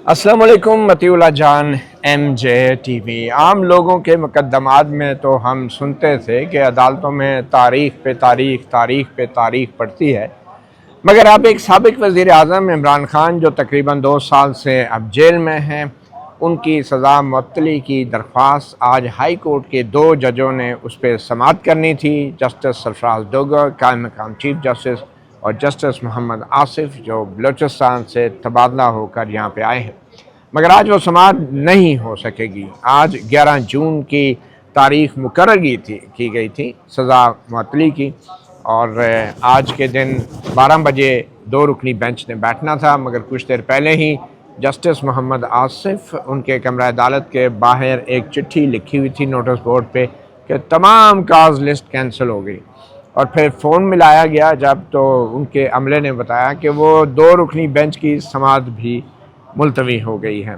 अस्सलाम वालेकुम मतीउल्लाह जान MJ TV। आम लोगों के मुकद्दमात में तो हम सुनते थे कि अदालतों में तारीख पे तारीख पड़ती है, मगर अब एक साबिक वज़ीर आज़म इमरान खान जो तकरीबन 2 साल से अब जेल में हैं, उनकी सज़ा मुअत्तली की दरख्वास्त आज हाई कोर्ट के 2 जजों ने उस पर समाअत करनी थी। जस्टिस सरफराज डोगर कायम मकाम चीफ जस्टिस और जस्टिस मोहम्मद आसिफ जो बलूचिस्तान से तबादला होकर यहाँ पे आए हैं, मगर आज वो समाअत नहीं हो सकेगी। आज 11 जून की तारीख मुकर्रर की गई थी सज़ा मुअत्तली की, और आज के दिन 12 बजे 2 रुकनी बेंच ने बैठना था, मगर कुछ देर पहले ही जस्टिस मोहम्मद आसिफ उनके कमरा अदालत के बाहर एक चिट्ठी लिखी हुई थी नोटिस बोर्ड पे कि तमाम काज लिस्ट कैंसिल हो गई। और फिर फ़ोन मिलाया गया जब, तो उनके अमले ने बताया कि वो 2 रुकनी बेंच की समाअत भी मुलतवी हो गई है।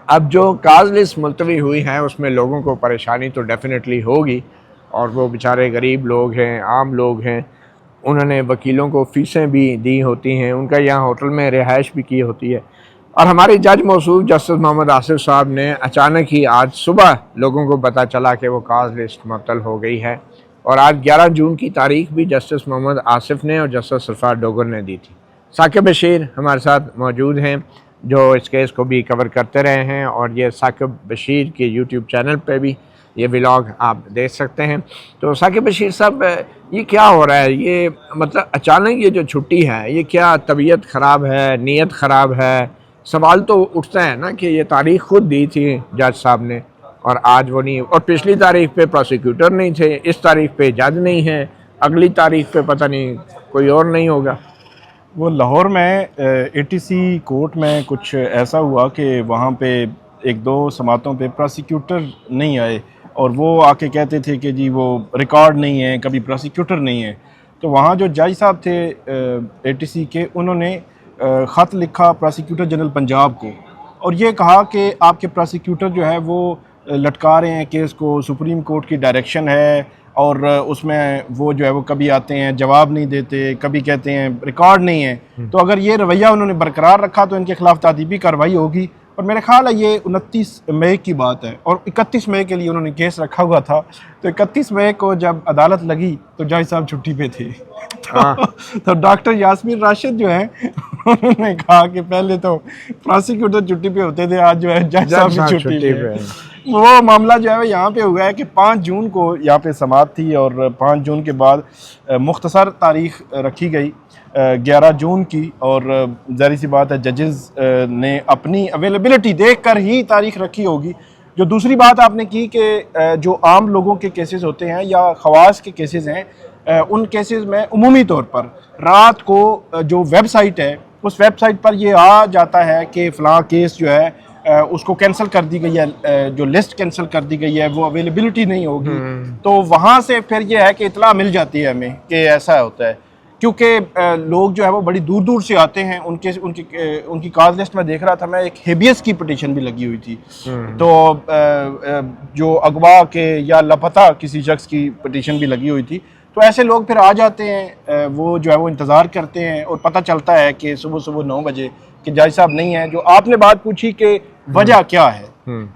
अब जो काज लिस्ट मुलतवी हुई है उसमें लोगों को परेशानी तो डेफिनेटली होगी, और वो बेचारे गरीब लोग हैं, आम लोग हैं, उन्होंने वकीलों को फ़ीसें भी दी होती हैं, उनका यहाँ होटल में रिहाइश भी की होती है। और हमारे जज मौसूफ जस्टिस मोहम्मद आसिफ साहब ने अचानक ही आज सुबह लोगों को पता चला कि वो काज लिस्ट मुअत्तल हो गई है, और आज 11 जून की तारीख भी जस्टिस मोहम्मद आसिफ ने और जस्टिस सरफराज डोगर ने दी थी। साकिब बशीर हमारे साथ मौजूद हैं जो इस केस को भी कवर करते रहे हैं, और ये साकिब बशीर के यूट्यूब चैनल पे भी ये व्लॉग आप देख सकते हैं। तो साकिब बशीर साहब, ये क्या हो रहा है? ये मतलब अचानक ये जो छुट्टी है, ये क्या तबीयत ख़राब है, नीयत ख़राब है? सवाल तो उठता है ना कि ये तारीख खुद दी थी जज साहब ने और आज वो नहीं, और पिछली तारीख पे प्रोसिक्यूटर नहीं थे, इस तारीख पे जज नहीं है, अगली तारीख पे पता नहीं कोई और नहीं होगा। वो लाहौर में ATC कोर्ट में कुछ ऐसा हुआ कि वहाँ पे 1-2 समातों पे प्रोसिक्यूटर नहीं आए, और वो आके कहते थे कि जी वो रिकॉर्ड नहीं है, कभी प्रोसिक्यूटर नहीं है। तो वहाँ जो जज साहब थे ATC के, उन्होंने ख़त लिखा प्रोसिक्यूटर जनरल पंजाब को, और ये कहा कि आपके प्रोसिक्यूटर जो है वो लटका रहे हैं केस को, सुप्रीम कोर्ट की डायरेक्शन है, और उसमें वो जो है वो कभी आते हैं जवाब नहीं देते, कभी कहते हैं रिकॉर्ड नहीं है। तो अगर ये रवैया उन्होंने बरकरार रखा तो इनके खिलाफ तादीबी कार्रवाई होगी। और मेरे ख्याल है ये 29 मई की बात है, और 31 मई के लिए उन्होंने केस रखा हुआ था। तो 31 मई को जब अदालत लगी तो जज साहब छुट्टी पे थे। तो डॉक्टर यास्मीन राशिद जो है उन्होंने कहा कि पहले तो प्रोसिक्यूटर छुट्टी पे होते थे, आज जो है जज साहब भी छुट्टी पे। वो मामला जो है यहाँ पे हुआ है कि 5 जून को यहाँ पे समाअत थी, और 5 जून के बाद मुख्तसर तारीख रखी गई 11 जून की, और ज़ाहिर सी बात है जजेस ने अपनी अवेलेबिलिटी देख कर ही तारीख रखी होगी। जो दूसरी बात आपने की कि जो आम लोगों के केसेस होते हैं या खवास के केसेस हैं, उन केसेस में उमूमी तौर पर रात को जो वेबसाइट है उस वेबसाइट पर ये आ जाता है कि फ़लाँ केस जो है उसको कैंसिल कर दी गई है, जो लिस्ट कैंसिल कर दी गई है, वो अवेलेबिलिटी नहीं होगी। तो वहाँ से फिर ये है कि इतला मिल जाती है हमें कि ऐसा होता है, क्योंकि लोग जो है वो बड़ी दूर दूर से आते हैं। उनकी काज लिस्ट में देख रहा था मैं, एक हेबियस की पिटीशन भी लगी हुई थी। तो जो अगवा के या लापता किसी शख्स की पिटीशन भी लगी हुई थी। तो ऐसे लोग फिर आ जाते हैं, वो जो है वो इंतज़ार करते हैं, और पता चलता है कि सुबह सुबह 9 बजे कि जज साहब नहीं है। जो आपने बात पूछी कि वजह क्या है,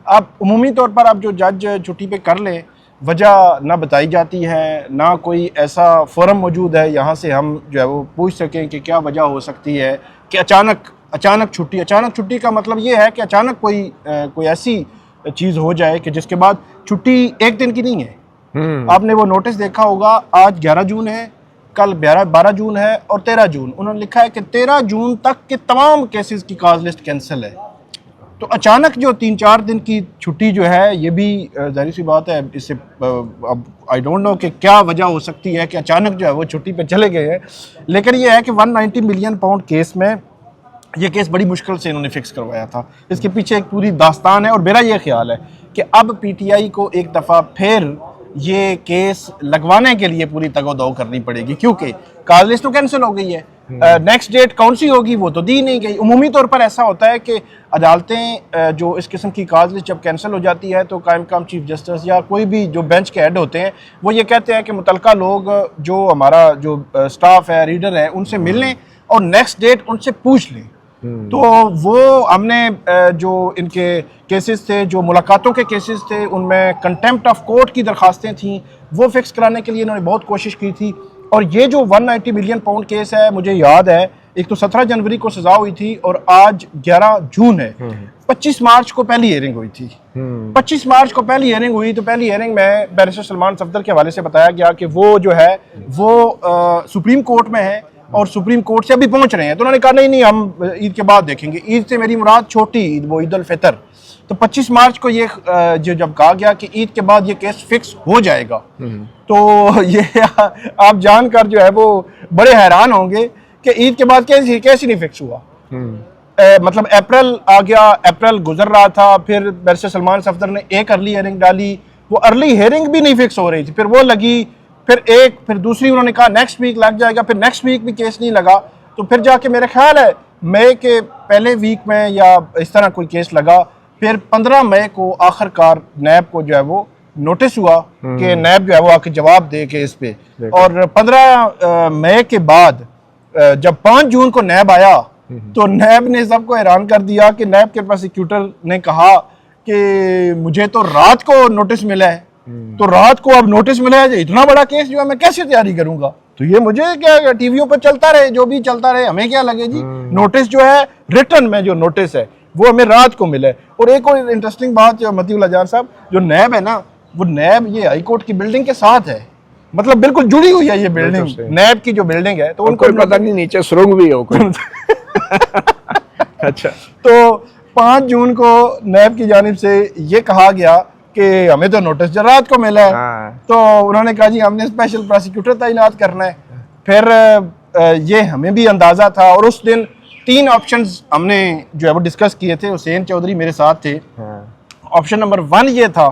अब उमूमी तौर पर अब जो जज छुट्टी पे कर ले, वजह ना बताई जाती है, ना कोई ऐसा फोरम मौजूद है यहाँ से हम जो है वो पूछ सकें कि क्या वजह हो सकती है कि अचानक छुट्टी। अचानक छुट्टी का मतलब ये है कि अचानक कोई ऐसी चीज़ हो जाए कि जिसके बाद छुट्टी एक दिन की नहीं है। आपने वो नोटिस देखा होगा, आज 11 जून है, कल 12 जून है और 13 जून। उन्होंने लिखा है कि 13 जून तक के तमाम केसेस की काज लिस्ट कैंसिल है। तो अचानक जो 3-4 दिन की छुट्टी जो है, ये भी जाहिर सी बात है, इससे अब आई डोंट नो कि क्या वजह हो सकती है कि अचानक जो है वो छुट्टी पे चले गए हैं। लेकिन ये है कि 190 मिलियन पाउंड केस में ये केस बड़ी मुश्किल से इन्होंने फिक्स करवाया था। इसके पीछे एक पूरी दास्तान है, और मेरा ये ख्याल है कि अब PTI को एक दफ़ा फिर ये केस लगवाने के लिए पूरी तगोदो करनी पड़ेगी, क्योंकि काज लिस्ट तो कैंसिल हो गई है। नेक्स्ट डेट कौन सी होगी वो तो दी नहीं गई। उमूमी तौर पर ऐसा होता है कि अदालतें जो इस किस्म की काज लिस्ट जब कैंसिल हो जाती है तो कायम मकाम चीफ जस्टिस या कोई भी जो बेंच के हेड होते हैं वो ये कहते हैं कि मुतलका लोग जो हमारा जो स्टाफ है, रीडर है, उनसे मिल लें और नेक्स्ट डेट उनसे पूछ लें तो वो हमने जो इनके केसेस थे, जो मुलाकातों के केसेस थे, उनमें कंटेम्प्ट ऑफ कोर्ट की दरखास्तें थी, वो फिक्स कराने के लिए इन्होंने बहुत कोशिश की थी। और ये जो 190 मिलियन पाउंड केस है, मुझे याद है एक तो 17 जनवरी को सजा हुई थी और आज 11 जून है। 25 मार्च को पहली हियरिंग हुई थी। 25 मार्च को पहली हियरिंग हुई, तो पहली हियरिंग में बैरिस्टर सलमान सफदर के हवाले से बताया गया कि वो जो है वो सुप्रीम कोर्ट में है और सुप्रीम कोर्ट से अभी पहुंच रहे हैं। तो उन्होंने कहा नहीं हम ईद के बाद देखेंगे। ईद से मेरी मुराद छोटी ईद, वो ईद उल फितर। तो 25 मार्च को ये जो जब कहा गया कि ईद के बाद ये केस फिक्स हो जाएगा, तो ये आप जानकर जो है वो बड़े हैरान होंगे कि ईद के बाद केस ही नहीं फिक्स हुआ। मतलब अप्रैल आ गया, अप्रैल गुजर रहा था, फिर बैरिस्टर सलमान सफदर ने एक अर्ली हियरिंग डाली, वो अर्ली हियरिंग भी नहीं फिक्स हो रही थी, फिर वो लगी, फिर दूसरी उन्होंने कहा नेक्स्ट वीक लग जाएगा, फिर नेक्स्ट वीक भी केस नहीं लगा। तो फिर जाके मेरा ख्याल है मई के पहले वीक में या इस तरह कोई केस लगा। फिर 15 मई को आखिरकार नैब को जो है वो नोटिस हुआ कि नैब जो है वो आके जवाब दे केस पे। और 15 मई के बाद जब 5 जून को नैब आया तो नैब ने सबको हैरान कर दिया कि नैब के प्रोसिक्यूटर ने कहा कि मुझे तो रात को नोटिस मिला है, तो रात को अब नोटिस मिला है, इतना बड़ा केस जो है मैं कैसे तैयारी करूंगा। तो ये मुझे क्या, टीवीओ पर चलता रहे, जो भी चलता रहे, हमें क्या लगे जी। नोटिस जो है रिटर्न में जो नोटिस है वो हमें रात को मिला है। और एक और इंटरेस्टिंग बात जो मतीउल्लाह जान साहब, जो नैब है ना, वो नैब ये हाई कोर्ट की बिल्डिंग के साथ है, मतलब बिल्कुल जुड़ी हुई है ये बिल्डिंग, नैब की जो बिल्डिंग है। तो उनको पता नहीं नीचे सुरंग भी हो कोई। अच्छा, तो 5 जून को नैब की जानिब से ये कहा गया कि हमें तो नोटिस जो रात को मिला है। तो उन्होंने कहा जी हमने स्पेशल प्रोसिक्यूटर तैनात करना है। फिर ये हमें भी अंदाजा था, और उस दिन 3 ऑप्शंस हमने जो है वो डिस्कस किए थे। हुसैन चौधरी मेरे साथ थे। ऑप्शन नंबर 1 ये था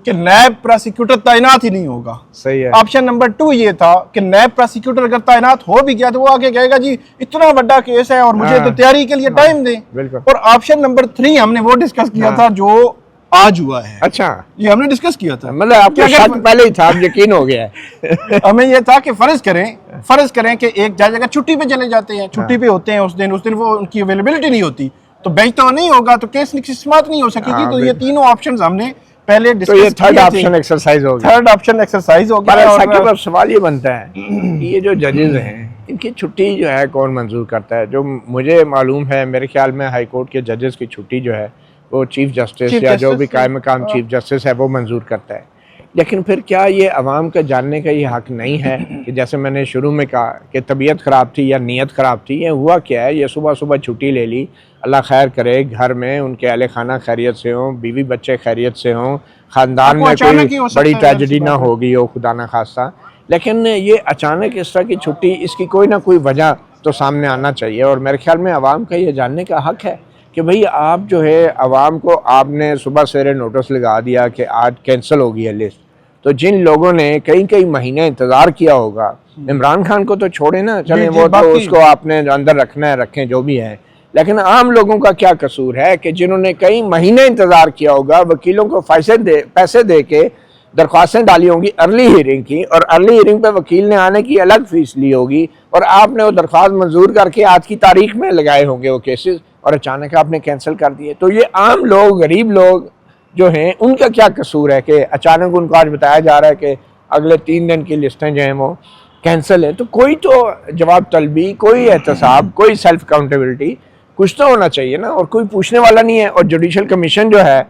कि नैब प्रोसिक्यूटर तैनात ही नहीं होगा। सही है। ऑप्शन नंबर 2 ये था कि नैब प्रोसिक्यूटर अगर तैनात हो भी गया तो वो आगे कहेगा जी इतना बड़ा केस है और मुझे तो तैयारी के लिए टाइम दें। और ऑप्शन नंबर 3 हमने वो डिस्कस किया था जो आज हुआ है। अच्छा, ये हमने डिस्कस किया था। मतलब आपको शक पहले ही था, यकीन हो गया है। हमें ये था कि फर्ज करें कि एक जज अगर छुट्टी पे चले जाते हैं, छुट्टी पे होते हैं उस दिन वो उनकी अवेलेबिलिटी नहीं होती, तो बेंच तो नहीं होगा, तो केस की समाअत नहीं हो सकेगी। तो ये तीनों ऑप्शंस हमने पहले डिस्कस किए थे। थर्ड ऑप्शन एक्सरसाइज हो गया। थर्ड ऑप्शन एक्सरसाइज हो गया। और सवाल ये बनता है कि ये जो जजेस हैं इनकी छुट्टी जो है कौन मंजूर करता है? जो मुझे मालूम है, मेरे ख्याल में हाई कोर्ट के जजेस की छुट्टी जो है वो चीफ जस्टिस या जो भी कायम मकाम चीफ जस्टिस है वो मंजूर करता है। लेकिन फिर क्या ये अवाम का जानने का ये हक नहीं है कि जैसे मैंने शुरू में कहा कि तबीयत ख़राब थी या नीयत ख़राब थी, ये हुआ क्या है? ये सुबह सुबह छुट्टी ले ली, अल्लाह खैर करे, घर में उनके अहले खाना खैरियत से हों, बीवी बच्चे खैरियत से हों, ख़ानदान में कोई बड़ी ट्रेजेडी ना होगी हो, खुदा ना खास्ता। लेकिन ये अचानक इस तरह की छुट्टी, इसकी कोई ना कोई वजह तो सामने आना चाहिए। और मेरे ख्याल में आवाम का ये जानने का हक है कि भाई आप जो है आवाम को आपने सुबह सवेरे नोटिस लगा दिया कि आज कैंसिल होगी है लिस्ट, तो जिन लोगों ने कई महीने इंतज़ार किया होगा, इमरान खान को तो छोड़े ना, चले वो तो उसको आपने अंदर रखना है, रखें जो भी है, लेकिन आम लोगों का क्या कसूर है कि जिन्होंने कई महीने इंतज़ार किया होगा, वकीलों को पैसे दे के दरख्वास्तें डाली होंगी अर्ली हियरिंग की, और अर्ली हियरिंग पे वकील ने आने की अलग फीस ली होगी, और आपने वो दरख्वास्त मंजूर करके आज की तारीख में लगाए होंगे वो केसेस, और अचानक आपने कैंसिल कर दिए। तो ये आम लोग, गरीब लोग जो हैं, उनका क्या कसूर है कि अचानक उनको आज बताया जा रहा है कि अगले 3 दिन की लिस्टें जो हैं वो कैंसिल है? तो कोई तो जवाब तलबी, कोई एहतसाब, कोई सेल्फ अकाउंटेबिलिटी कुछ तो होना चाहिए ना। और कोई पूछने वाला नहीं है। और जुडिशल कमीशन जो है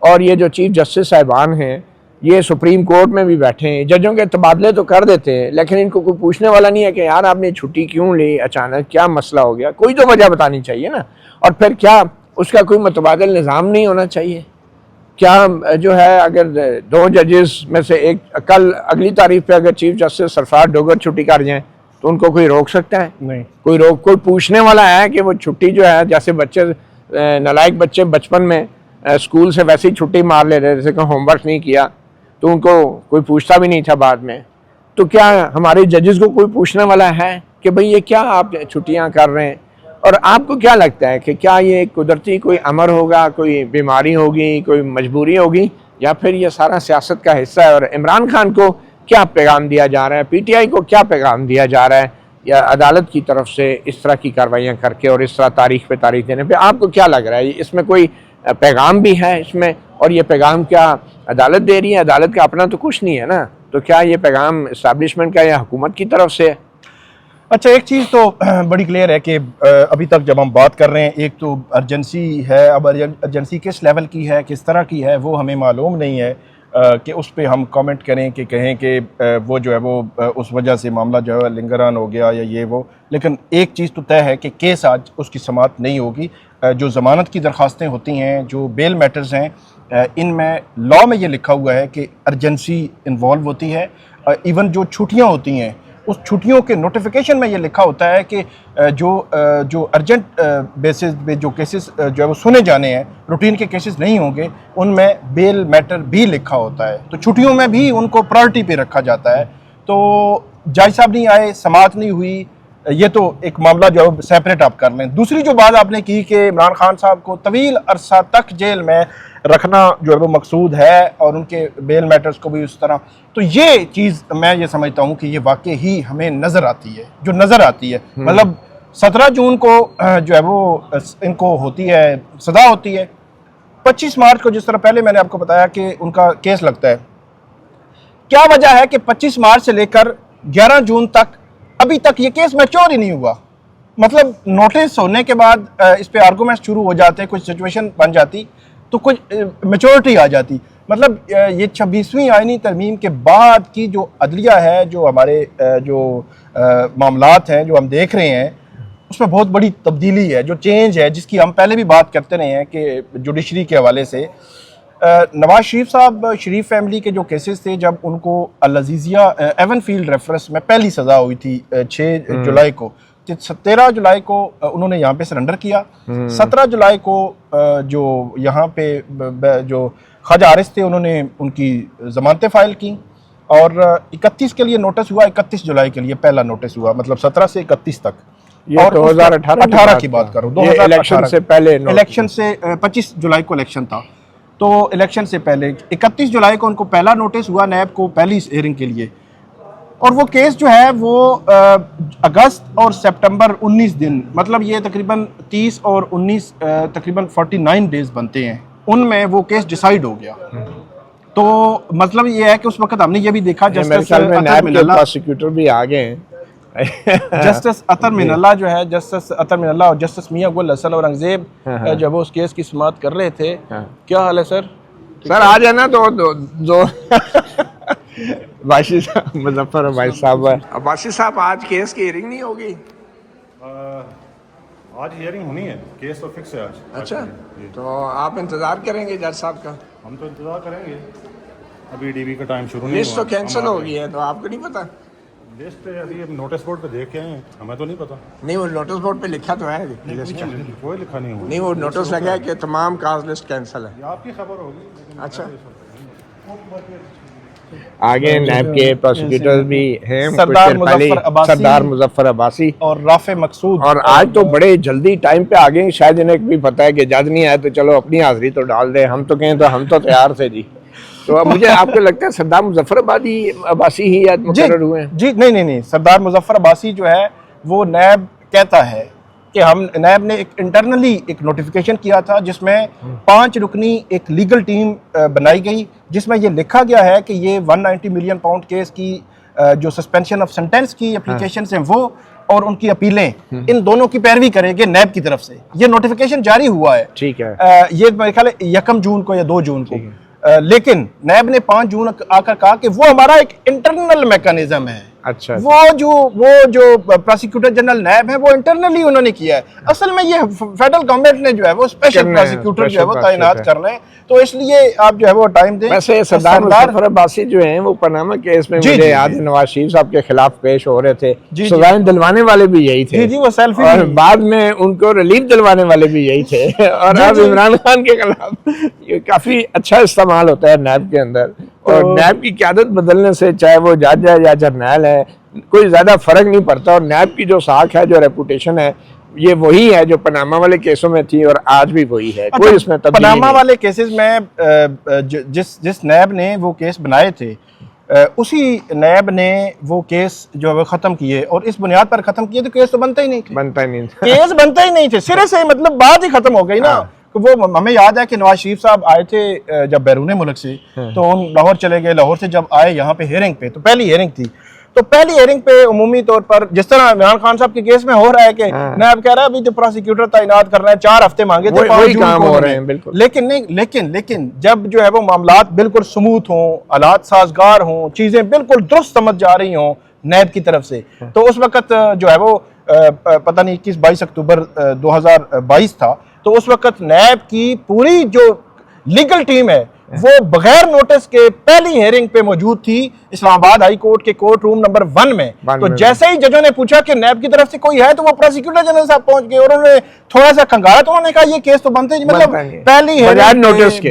और ये जो चीफ जस्टिस साहिबान हैं, ये सुप्रीम कोर्ट में भी बैठे हैं, जजों के तबादले तो कर देते हैं, लेकिन इनको कोई पूछने वाला नहीं है कि यार आपने छुट्टी क्यों ली, अचानक क्या मसला हो गया? कोई तो वजह बतानी चाहिए ना। और फिर क्या उसका कोई मुतबादिल निज़ाम नहीं होना चाहिए? क्या जो है अगर 2 जजेस में से एक कल अगली तारीख पे अगर चीफ जस्टिस सरफराज डोगर छुट्टी कर जाएं तो उनको कोई रोक सकता है? नहीं। कोई पूछने वाला है कि वो छुट्टी जो है, जैसे बच्चे नालायक बच्चे बचपन में स्कूल से वैसे ही छुट्टी मार ले रहे, जैसे कि होमवर्क नहीं किया तो उनको कोई पूछता भी नहीं था बाद में। तो क्या हमारे जजेस को कोई पूछने वाला है कि भाई ये क्या आप छुट्टियां कर रहे हैं? और आपको क्या लगता है कि क्या ये कुदरती कोई अमर होगा, कोई बीमारी होगी, कोई मजबूरी होगी, या फिर ये सारा सियासत का हिस्सा है? और इमरान खान को क्या पैगाम दिया जा रहा है, पीटीआई को क्या पैगाम दिया जा रहा है, या अदालत की तरफ से इस तरह की कार्रवाइयाँ करके और इस तरह तारीख पे तारीख देने पे आपको क्या लग रहा है, इसमें कोई पैगाम भी है इसमें? और ये पैगाम क्या अदालत दे रही है? अदालत का अपना तो कुछ नहीं है ना, तो क्या ये पैगाम इस्टेब्लिशमेंट का या हुकूमत की तरफ से है? अच्छा, एक चीज़ तो बड़ी क्लियर है कि अभी तक जब हम बात कर रहे हैं, एक तो अर्जेंसी है, अब अर्जेंसी किस लेवल की है, किस तरह की है, वो हमें मालूम नहीं है कि उस पर हम कमेंट करें कि कहें कि वो जो है वो उस वजह से मामला जो है लिंगरान हो गया या ये वो। लेकिन एक चीज़ तो तय है कि केस आज उसकी समाअत नहीं होगी। जो ज़मानत की दरख्वास्तें होती हैं, जो बेल मैटर्स हैं, इनमें लॉ में ये लिखा हुआ है कि अर्जेंसी इन्वॉल्व होती है। इवन जो छुट्टियाँ होती हैं, उस छुट्टियों के नोटिफिकेशन में ये लिखा होता है कि जो अर्जेंट बेसिस पे जो केसेस जो है वो सुने जाने हैं, रूटीन के केसेस नहीं होंगे, उनमें बेल मैटर भी लिखा होता है। तो छुट्टियों में भी उनको प्रायोरिटी पे रखा जाता है। तो जज साहब नहीं आए, समाअत नहीं हुई, ये तो एक मामला जो है सेपरेट आप कर लें। दूसरी जो बात आपने की कि इमरान खान साहब को तवील अरसा तक जेल में रखना जो है वो मकसूद है और उनके बेल मैटर्स को भी उस तरह, तो ये चीज़ मैं ये समझता हूँ कि ये वाकई ही हमें नज़र आती है, जो नज़र आती है। मतलब 17 जून को जो है वो इनको होती है, सज़ा होती है। 25 मार्च को, जिस तरह पहले मैंने आपको बताया कि उनका केस लगता है, क्या वजह है कि 25 मार्च से लेकर 11 जून तक अभी तक ये केस मैच्योर ही नहीं हुआ? मतलब नोटिस होने के बाद इस पे आर्गूमेंट शुरू हो जाते, कुछ सिचुएशन बन जाती तो कुछ मैच्योरिटी आ जाती। मतलब ये 26वीं आईनी तरमीम के बाद की जो अदलिया है, जो हमारे जो मामलात हैं जो हम देख रहे हैं, उसमें बहुत बड़ी तब्दीली है, जो चेंज है, जिसकी हम पहले भी बात करते रहे हैं कि जुडिशरी के हवाले से नवाज शरीफ साहब, शरीफ फैमिली के जो केसेस थे, जब उनको अल-अज़ीज़िया एवन फील्ड रेफरेंस में पहली सज़ा हुई थी 6 जुलाई को, 13 जुलाई को उन्होंने यहाँ पे सरेंडर किया। 17 जुलाई को जो यहाँ पे जो ख्वाजा आरिस थे, उन्होंने उनकी ज़मानतें फ़ाइल की और 31 के लिए नोटिस हुआ, 31 जुलाई के लिए पहला नोटिस हुआ, मतलब 17 से 31 तक। और 2018 की बात करूँ, 2018 इलेक्शन से पहले, इलेक्शन से 25 जुलाई को इलेक्शन था, तो इलेक्शन से पहले 31 जुलाई को उनको पहला नोटिस हुआ नैब को पहली हियरिंग के लिए। और वो केस जो है वो अगस्त और सितंबर 19 दिन, मतलब ये तकरीबन 30 और 19 तकरीबन 49 डेज बनते हैं, उनमें वो केस डिसाइड हो गया। तो मतलब ये है कि उस वक्त हमने ये भी देखा, जस्टिस प्रोसिक्यूटर भी आ गए हैं जस्टिस अतर मिनल्ला जो है, जस्टिस अतर मिनल्ला और जस्टिस मियां गुल हसन औरंगजेब जब वो उस केस की समाअत कर रहे थे। क्या हाल है सर? सर आ जाना। दो बाशी साहब, मुजफ्फर भाई साहब, बाशी साहब, आज केस की हियरिंग नहीं होगी? आज हियरिंग होनी है, केस तो फिक्स है आज। अच्छा, तो आप इंतजार करेंगे जज साहब का? हम तो इंतजार करेंगे, अभी डीबी का टाइम शुरू नहीं लिस्ट तो कैंसिल हो गई है, तो आपको नहीं पता? लिस्ट अभी नोटिस बोर्ड पे देख के आए हैं, हमें तो नहीं पता। नहीं, वो नोटिस बोर्ड पे लिखा तो है लिस्ट का? कोई लिखा नहीं हुआ। नहीं, वो नोटिस लगा है कि तमाम काज लिस्ट कैंसिल है। आपकी खबर होगी। अच्छा, आगे नैब के प्रोसिक्यूटर्स भी हैं, सरदार मुजफ्फर अब्बासी और राफे मकसूद, और आज तो बड़े जल्दी टाइम पे आ गए। शायद इन्हें भी पता है कि जज नहीं आया तो चलो अपनी हाजिरी तो डाल दे, हम तो कहें तो हम तो तैयार थे जी। तो मुझे आपको लगता है सरदार मुजफ्फर अब्बासी ही आज मुकर्रर हुए हैं? जी नहीं, सरदार मुजफ्फर अब्बासी जो है वो नैब कहता है कि हम नैब ने एक इंटरनली एक नोटिफिकेशन किया था, जिसमें 5 रुकनी एक लीगल टीम बनाई गई, जिसमें ये लिखा गया है कि ये 190 मिलियन पाउंड केस की जो सस्पेंशन ऑफ सेंटेंस की एप्लीकेशन हैं वो और उनकी अपीलें, इन दोनों की पैरवी करेंगे नैब की तरफ से। ये नोटिफिकेशन जारी हुआ है, ठीक है, ये मेरे ख्याल 1 जून को या 2 जून को। लेकिन नैब ने 5 जून आकर कहा कि वो हमारा एक इंटरनल मैकेनिज्म है। अच्छा, वो जो प्रोसिक्यूटर जनरल नैब है वो इंटरनली उन्होंने किया है। असल में ये फेडरल गवर्नमेंट ने जो है वो स्पेशल प्रोसिक्यूटर जो है वो तैनात कर रहे हैं, तो इसलिए आप जो है वो टाइम दें। वैसे सरदार मुजफ्फर अब्बासी जो हैं वो पनामा केस में मुझे याद है नवाज शरीफ साहब के खिलाफ पेश हो रहे थे, सजाएं दिलवाने वाले भी यही थे। जी, वो सेल्फी, और बाद में उनको रिलीफ दिलवाने वाले भी यही थे। और अब इमरान खान के खिलाफ ये काफी अच्छा इस्तेमाल होता है नैब के अंदर। और नैब की क़यादत बदलने से, चाहे वो जज है या जर्नैल है, कोई ज्यादा फर्क नहीं पड़ता। और नैब की जो साख है, जो रेपुटेशन है, ये वही है जो पनामा वाले केसों में थी और आज भी वही है। कोई इसमें तब्दीली पनामा वाले केसेस में जिस नैब ने वो केस बनाए थे, उसी नैब ने वो केस जो है वो ख़त्म किए, और इस बुनियाद पर ख़त्म किए तो केस तो बनते ही नहीं थे, बनता ही नहीं था। केस बनते ही नहीं थे, सिरे से मतलब बात ही ख़त्म हो गई ना। वो हमें याद है कि नवाज शरीफ साहब आए थे जब बैरून मुल्क से, तो उन लाहौर चले गए, लाहौर से जब आए यहाँ पे हेयरिंग पे, तो पहली हेयरिंग थी, तो पहली हेयरिंग पे उमूमी तौर पर जिस तरह इमरान खान साहब के केस में हो रहा है कि नैब कह रहा है अभी तो प्रोसिक्यूटर तैनात कर रहे हैं, 4 हफ्ते मांगे थे, वही काम हो रहे हैं बिल्कुल। लेकिन नहीं, लेकिन जब जो है वो मामलात बिल्कुल स्मूथ हों, हालात साजगार हों, चीजें बिल्कुल दुरुस्त समझ जा रही हों नैब की तरफ से, तो उस वक्त जो है वो पता नहीं 21-22 अक्टूबर 2022 था, तो उस वक्त नैब की पूरी जो लीगल टीम है वो बगैर नोटिस के पहली हेयरिंग पे मौजूद थी इस्लामाबाद हाई कोर्ट के कोर्ट रूम नंबर 1 में। तो जैसे ही जजों ने पूछा कि नैब की तरफ से कोई है, तो वो प्रोसिक्यूटर जनरल साहब पहुंच गए और उन्होंने थोड़ा सा खंगाला, तो उन्होंने कहा ये केस तो बनते ही, मतलब पहली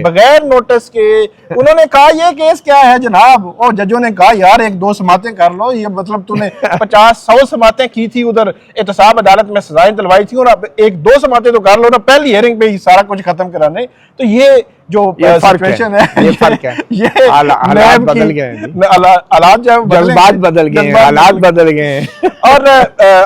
बगैर नोटिस के उन्होंने कहा ये केस क्या है जनाब, और जजों ने कहा यार 1-2 समातें कर लो, ये मतलब तूने 50-100 समातें की थी उधर एहतसाब अदालत में सजाएं दिलवाई थी, और अब 1-2 समातें तो कर लो ना पहली हेयरिंग पे ही सारा कुछ खत्म कराने। तो ये जो सिचुएशन है, ये फर्क है, ये हालात बदल गए हैं, हालात जो जज्बात बदल गए, हालात बदल गए हैं।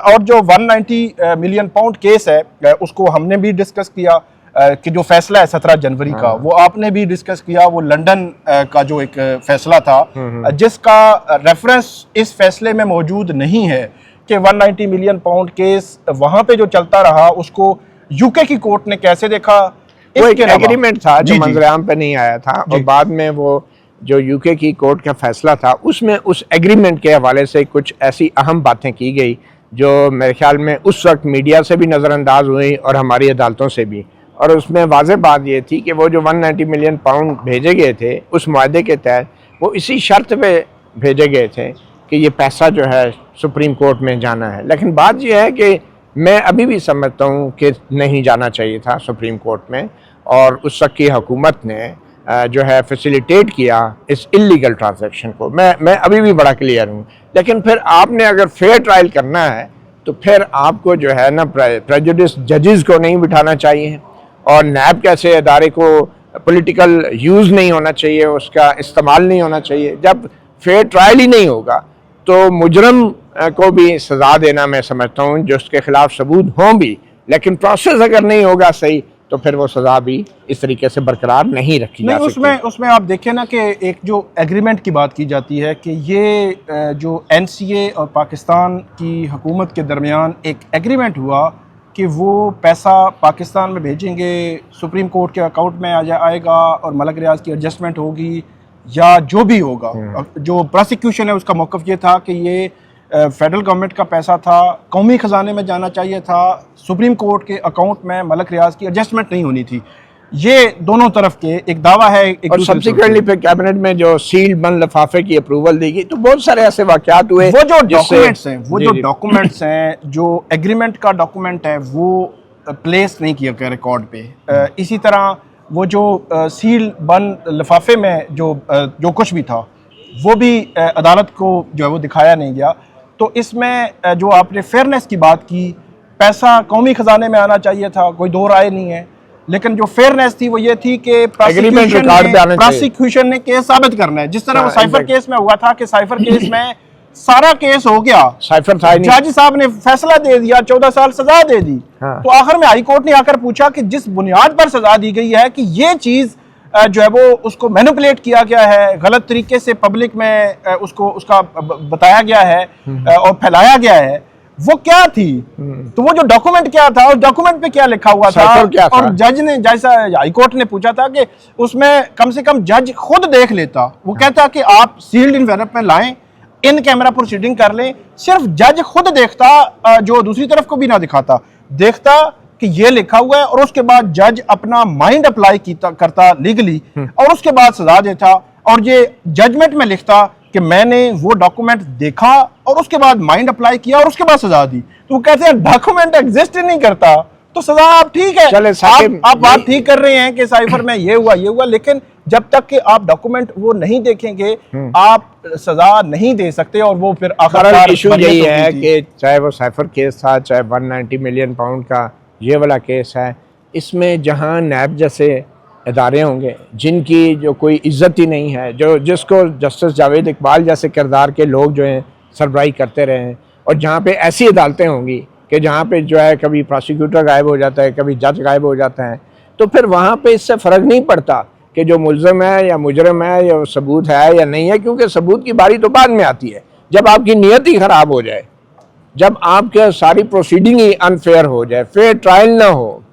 और जो 190 मिलियन पाउंड केस है उसको हमने भी डिस्कस किया कि जो फैसला है 17 जनवरी का, वो आपने भी डिस्कस किया। वो लंदन का जो एक फैसला था जिसका रेफरेंस इस फैसले में मौजूद नहीं है कि 190 मिलियन पाउंड केस वहां पे जो चलता रहा उसको यूके की कोर्ट ने कैसे देखा। वो एक एग्रीमेंट था जो मंजरेआम पे नहीं आया था, और बाद में वो जो यूके की कोर्ट का फैसला था उसमें उस एग्रीमेंट के हवाले से कुछ ऐसी अहम बातें की गई जो मेरे ख्याल में उस वक्त मीडिया से भी नज़रअंदाज हुई और हमारी अदालतों से भी। और उसमें वाज़ेह बात ये थी कि वो जो 190 मिलियन पाउंड भेजे गए थे उस मुआहदे के तहत, वो इसी शर्त पे भेजे गए थे कि ये पैसा जो है सुप्रीम कोर्ट में जाना है। लेकिन बात यह है कि मैं अभी भी समझता हूँ कि नहीं जाना चाहिए था सुप्रीम कोर्ट में, और उस वक्त की हुकूमत ने जो है फैसिलिटेट किया इस इलीगल ट्रांजैक्शन को। मैं अभी भी बड़ा क्लियर हूँ। लेकिन फिर आपने अगर फेयर ट्रायल करना है तो फिर आपको जो है ना प्रेजुडिस जजेस को नहीं बिठाना चाहिए, और नैब कैसे इदारे को पॉलिटिकल यूज़ नहीं होना चाहिए, उसका इस्तेमाल नहीं होना चाहिए। जब फेयर ट्रायल ही नहीं होगा तो मुजरम को भी सज़ा देना मैं समझता हूँ जो उसके खिलाफ सबूत हों भी, लेकिन प्रोसेस अगर नहीं होगा सही तो फिर वो सज़ा भी इस तरीके से बरकरार नहीं रखी जा सकती। उसमें आप देखें ना कि एक जो एग्रीमेंट की बात की जाती है कि ये जो NCA और पाकिस्तान की हुकूमत के दरमियान एक एग्रीमेंट हुआ कि वो पैसा पाकिस्तान में भेजेंगे, सुप्रीम कोर्ट के अकाउंट में आएगा और मलक रियाज की एडजस्टमेंट होगी या जो भी होगा। जो प्रोसिक्यूशन है उसका मौक़िफ़ ये था कि ये फेडरल गवर्नमेंट का पैसा था, कौमी ख़जाने में जाना चाहिए था, सुप्रीम कोर्ट के अकाउंट में मलक रियाज की एडजस्टमेंट नहीं होनी थी। ये दोनों तरफ के एक दावा है। और सब्सिक्वेंटली फिर कैबिनेट में जो सील्ड बंद लिफाफे की अप्रूवल दी गई, तो बहुत सारे ऐसे वाक़यात हुए। वो जो डॉक्यूमेंट्स हैं, जो एग्रीमेंट का डॉक्यूमेंट है वो प्लेस नहीं किया गया रिकॉर्ड पे। इसी तरह वो जो सील बंद लिफाफे में जो कुछ भी था वो भी अदालत को जो है वो दिखाया नहीं गया। तो इसमें जो आपने फेयरनेस की बात की, पैसा कौमी खजाने में आना चाहिए था, कोई दो राय नहीं है, लेकिन जो फेयरनेस थी वो ये थी कि प्रोसिक्यूशन ने केस साबित करना है। जिस तरह वो साइफर केस में हुआ था कि साइफर केस में सारा केस हो गया, साइफर था, जज साहब ने फैसला दे दिया, 14 साल सजा दे दी। तो आखिर में हाई कोर्ट ने आकर पूछा कि जिस बुनियाद पर सजा दी गई है कि ये चीज जो है वो उसको मैनिपुलेट किया गया है, गलत तरीके से पब्लिक में उसका बताया गया है और फैलाया गया है, वो क्या थी। तो वो जो डॉक्यूमेंट क्या था, उस डॉक्यूमेंट पे क्या लिखा हुआ था, और जज ने, जैसा हाई कोर्ट ने पूछा था कि उसमें कम से कम जज खुद देख लेता। वो कहता कि आप सील्ड इन्वेलप में लाएं, इन कैमरा प्रोसीडिंग कर लें, सिर्फ जज खुद देखता, जो दूसरी तरफ को भी ना दिखाता, देखता कि ये लिखा हुआ है, और उसके बाद जज अपना माइंड अप्लाई करता लीगली, और उसके बाद सजा देता, और ये जजमेंट में लिखता कि मैंने वो डॉक्यूमेंट देखा और उसके बाद माइंड अप्लाई किया और उसके बाद सजा दी। तो वो कहते हैं डॉक्यूमेंट एग्जिस्ट नहीं करता तो सजा आप ठीक है, आप बात ठीक कर रहे हैं कि साइफर में ये हुआ, लेकिन जब तक कि आप डॉक्यूमेंट वो नहीं देखेंगे आप सजा नहीं दे सकते। और वो फिर आखिरकार इशू यही है कि चाहे वो साइफर केस था, चाहे 190 मिलियन पाउंड का ये वाला केस है, इसमें जहां नैब जैसे इदारे होंगे जिनकी जो कोई इज्जत ही नहीं है, जो जिसको जस्टिस जावेद इकबाल जैसे किरदार के लोग जो हैं सरबराही करते रहे हैं, और जहाँ पे ऐसी अदालतें होंगी कि जहाँ पे जो है कभी प्रोसिक्यूटर गायब हो जाता है, कभी जज गायब हो जाता है, तो फिर वहाँ पे इससे फ़र्क नहीं पड़ता कि जो मुल्ज़िम है या मुजरम है या सबूत है या नहीं है, क्योंकि सबूत की बारी तो बाद में आती है जब आपकी नीयत ही ख़राब हो जाए, जब आपके सारी प्रोसीडिंग ही अनफेयर हो जाए, फेयर ट्रायल ना हो,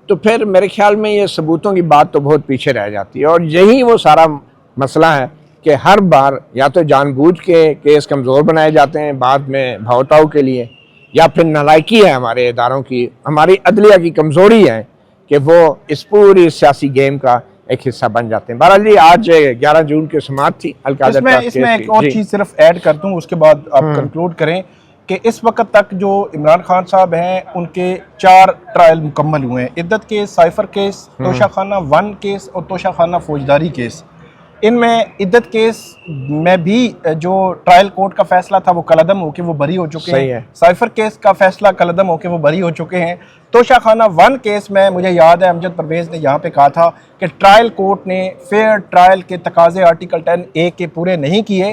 तो फिर मेरे ख्याल में ये सबूतों की बात तो बहुत पीछे रह जाती है। और यही वो सारा मसला है कि हर बार या तो जानबूझ के केस कमज़ोर बनाए जाते हैं बाद में भावताओं के लिए, या फिर नालायकी है हमारे इदारों की, हमारी अदलिया की कमज़ोरी है कि वो इस पूरी सियासी गेम का एक हिस्सा बन जाते हैं। बहरहाल जी, आज 11 जून की समाअत थी अलकायदा। इसमें एक और चीज़ सिर्फ ऐड कर दूं, उसके बाद आप कंक्लूड करें कि इस वक्त तक जो इमरान खान साहब हैं उनके 4 ट्रायल मुकम्मल हुए हैं। इद्दत case, cipher case, Toshakhana 1 case और तोशाखाना फौजदारी केस। इनमें इद्दत केस में भी जो ट्रायल कोर्ट का फैसला था वो कलअदम होकर वो बरी हो चुके हैं। साइफर केस का फैसला कलअदम होकर वो बरी हो चुके हैं। तोशाखाना 1 केस में मुझे याद है अमजद परवेज़ ने यहाँ पे कहा था कि ट्रायल कोर्ट ने फेयर ट्रायल के तकाजे आर्टिकल 10A के पूरे नहीं किए।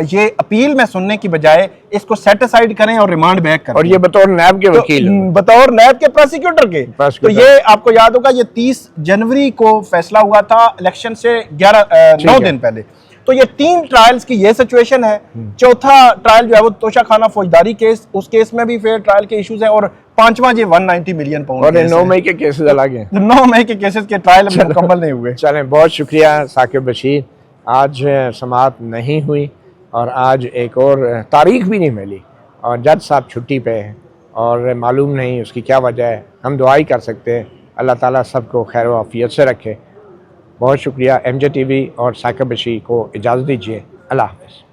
ये अपील में सुनने की बजाय इसको सेट असाइड करें और रिमांड बैक करें। और ये बतौर नैब के वकील, बतौर नैब के प्रोसिक्यूटर के। तो ये आपको याद होगा, ये 30 जनवरी को फैसला हुआ था इलेक्शन से 9 दिन पहले। तो ये 3 ट्रायल्स की ये सिचुएशन है। चौथा ट्रायल जो है वो तोशाखाना फौजदारी केस, उस केस में भी फेयर ट्रायल के इश्यूज हैं। और 5वां ये 190 मिलियन पाउंड और 9 मई के केसेस अलग हैं। 9 मई के केसेस के ट्रायल मुकम्मल नहीं हुए। चलें, बहुत शुक्रिया साकिब बशीर। आज समाअत नहीं हुई और आज एक और तारीख भी नहीं मिली और जज साहब छुट्टी पे हैं और मालूम नहीं उसकी क्या वजह है। हम दुआ ही कर सकते हैं अल्लाह ताला सबको खैर व आफियत से रखे। बहुत शुक्रिया। MJ TV और साकिब बशीर को इजाज़त दीजिए। अल्लाह हाफ़िज़।